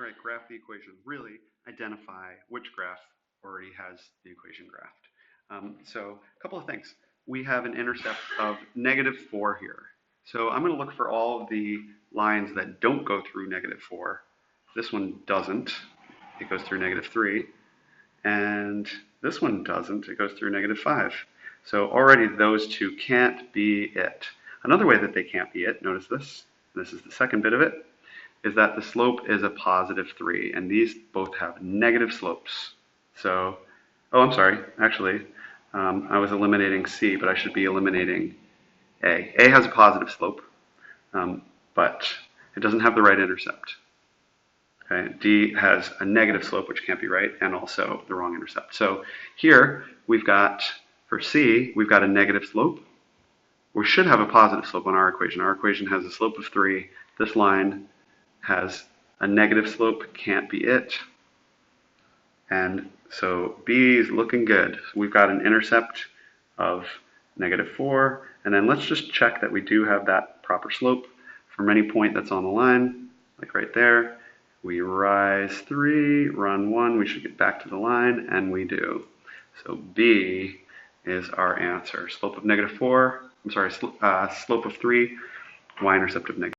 All right, graph the equation. Really identify which graph already has the equation graphed. So a couple of things. We have an intercept of -4 here. So I'm going to look for all of the lines that don't go through -4. This one doesn't. It goes through -3. And this one doesn't. It goes through -5. So already those two can't be it. Another way that they can't be it, notice this. This is the second bit of it, is that the slope is a +3, and these both have negative slopes. So, oh, I'm sorry, actually, I was eliminating C, but I should be eliminating A. A has a positive slope, but it doesn't have the right intercept. Okay, D has a negative slope, which can't be right, and also the wrong intercept. So here we've got, for C, we've got a negative slope. We should have a positive slope on our equation. Our equation has a slope of 3. This line has a negative slope, can't be it. And so B is looking good. So we've got an intercept of -4. And then let's just check that we do have that proper slope from any point that's on the line, like right there. We rise 3, run 1, we should get back to the line, and we do. So B is our answer. Slope of -4, I'm sorry, slope of 3, y-intercept of -4.